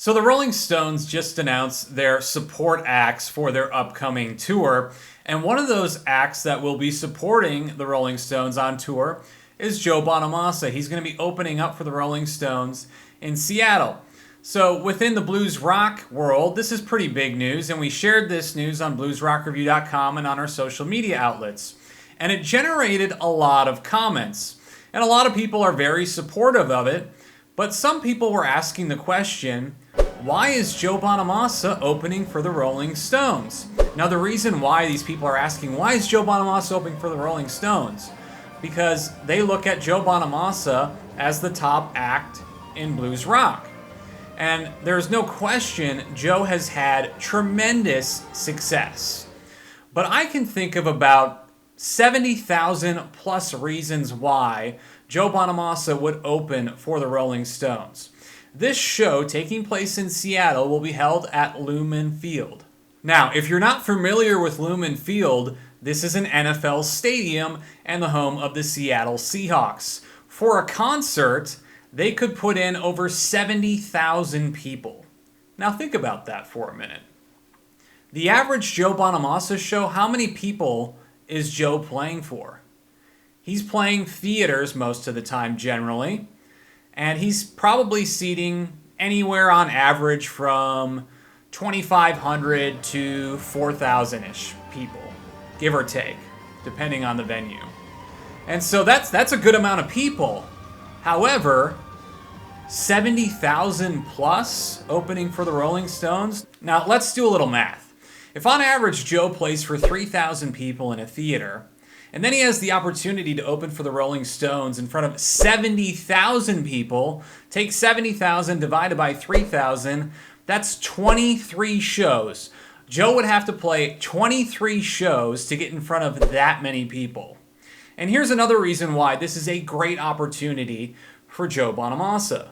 So the Rolling Stones just announced their support acts for their upcoming tour, and one of those acts that will be supporting the Rolling Stones on tour is Joe Bonamassa. He's going to be opening up for the Rolling Stones in Seattle. So within the blues rock world, this is pretty big news, and we shared this news on bluesrockreview.com and on our social media outlets. And it generated a lot of comments, and a lot of people are very supportive of it, but some people were asking the question, why is Joe Bonamassa opening for the Rolling Stones? Now, the reason why these people are asking, why is Joe Bonamassa opening for the Rolling Stones? Because they look at Joe Bonamassa as the top act in blues rock. And there's no question Joe has had tremendous success. But I can think of about 70,000 plus reasons why Joe Bonamassa would open for the Rolling Stones. This show, taking place in Seattle, will be held at Lumen Field. Now, if you're not familiar with Lumen Field, this is an NFL stadium and the home of the Seattle Seahawks. For a concert, they could put in over 70,000 people. Now think about that for a minute. The average Joe Bonamassa show, how many people is Joe playing for? He's playing theaters most of the time generally, and he's probably seating anywhere on average from 2,500 to 4,000-ish people, give or take, depending on the venue. And so that's a good amount of people. However, 70,000 plus opening for the Rolling Stones? Now, let's do a little math. If on average Joe plays for 3,000 people in a theater, and then he has the opportunity to open for the Rolling Stones in front of 70,000 people, take 70,000 divided by 3,000, that's 23 shows. Joe would have to play 23 shows to get in front of that many people. And here's another reason why this is a great opportunity for Joe Bonamassa.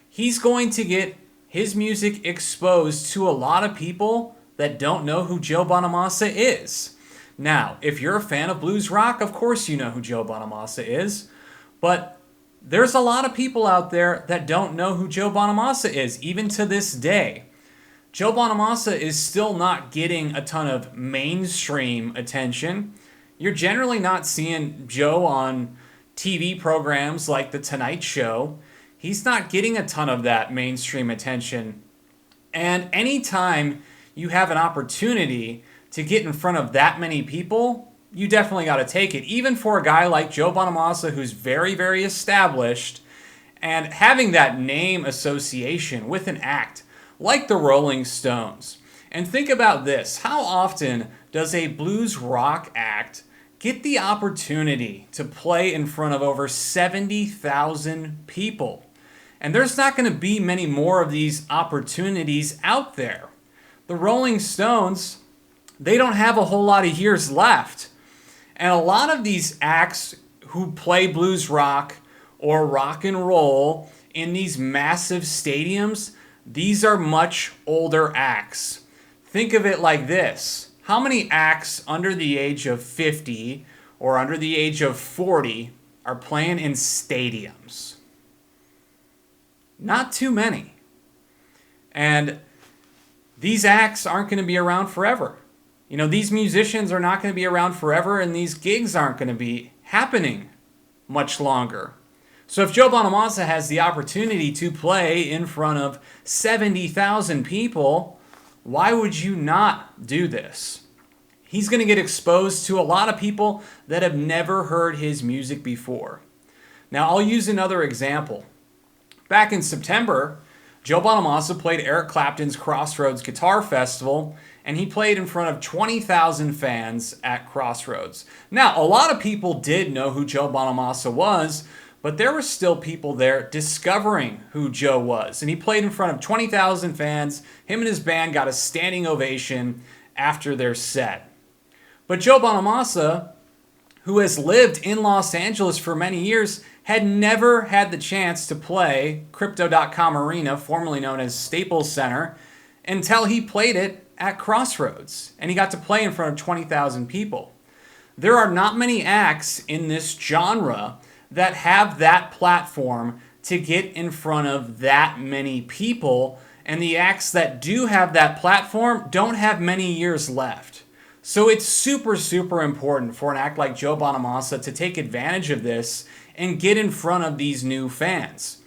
He's going to get his music exposed to a lot of people that don't know who Joe Bonamassa is. Now, if you're a fan of blues rock, of course you know who Joe Bonamassa is, but there's a lot of people out there that don't know who Joe Bonamassa is, even to this day. Joe Bonamassa is still not getting a ton of mainstream attention. You're generally not seeing Joe on TV programs like The Tonight Show. He's not getting a ton of that mainstream attention. And anytime you have an opportunity to get in front of that many people, you definitely got to take it. Even for a guy like Joe Bonamassa, who's very, very established, and having that name association with an act like the Rolling Stones. And think about this. How often does a blues rock act get the opportunity to play in front of over 70,000 people? And there's not going to be many more of these opportunities out there. The Rolling Stones, they don't have a whole lot of years left. And a lot of these acts who play blues rock or rock and roll in these massive stadiums, these are much older acts. Think of it like this. How many acts under the age of 50 or under the age of 40 are playing in stadiums? Not too many. And these acts aren't going to be around forever. You know, these musicians are not going to be around forever, and these gigs aren't going to be happening much longer. So if Joe Bonamassa has the opportunity to play in front of 70,000 people, why would you not do this? He's going to get exposed to a lot of people that have never heard his music before. Now, I'll use another example. Back in September, Joe Bonamassa played Eric Clapton's Crossroads Guitar Festival, and he played in front of 20,000 fans at Crossroads. Now, a lot of people did know who Joe Bonamassa was, but there were still people there discovering who Joe was. And he played in front of 20,000 fans. Him and his band got a standing ovation after their set. But Joe Bonamassa, who has lived in Los Angeles for many years, had never had the chance to play Crypto.com Arena, formerly known as Staples Center, until he played it at Crossroads. And he got to play in front of 20,000 people. There are not many acts in this genre that have that platform to get in front of that many people and the acts that do have that platform don't have many years left. So it's super, super important for an act like Joe Bonamassa to take advantage of this and get in front of these new fans.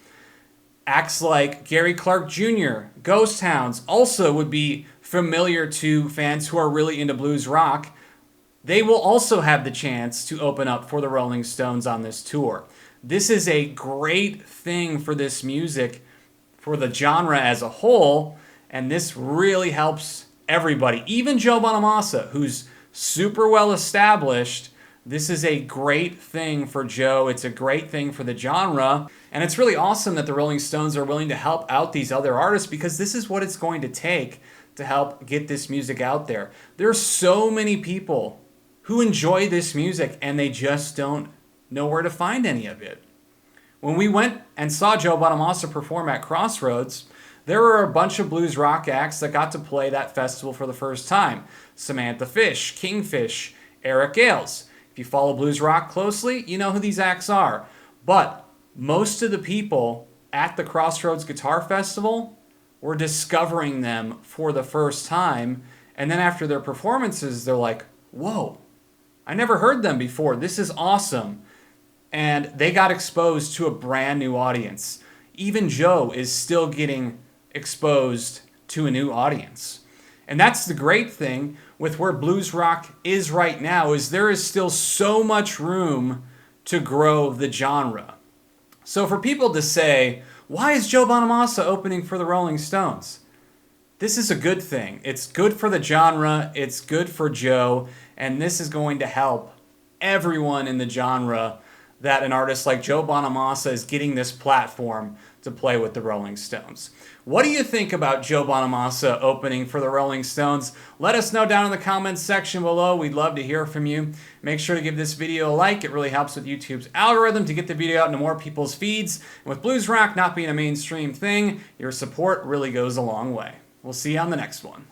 Acts like Gary Clark Jr., Ghost Hounds also would be familiar to fans who are really into blues rock. They will also have the chance to open up for the Rolling Stones on this tour. This is a great thing for this music, for the genre as a whole, and this really helps everybody. Even Joe Bonamassa, who's super well established, this is a great thing for Joe. It's a great thing for the genre. And it's really awesome that the Rolling Stones are willing to help out these other artists, because this is what it's going to take to help get this music out there. There's so many people who enjoy this music and they just don't know where to find any of it. When we went and saw Joe Bonamassa perform at Crossroads, there were a bunch of blues rock acts that got to play that festival for the first time. Samantha Fish, Kingfish, Eric Gales. If you follow blues rock closely, you know who these acts are. But most of the people at the Crossroads Guitar Festival were discovering them for the first time. And then after their performances, they're like, whoa, I never heard them before. This is awesome. And they got exposed to a brand new audience. Even Joe is still getting exposed to a new audience. And that's the great thing with where blues rock is right now, is there is still so much room to grow the genre. So for people to say, why is Joe Bonamassa opening for the Rolling Stones? This is a good thing. It's good for the genre, it's good for Joe, and this is going to help everyone in the genre that an artist like Joe Bonamassa is getting this platform to play with the Rolling Stones. What do you think about Joe Bonamassa opening for the Rolling Stones? Let us know down in the comments section below. We'd love to hear from you. Make sure to give this video a like. It really helps with YouTube's algorithm to get the video out into more people's feeds. And with blues rock not being a mainstream thing, your support really goes a long way. We'll see you on the next one.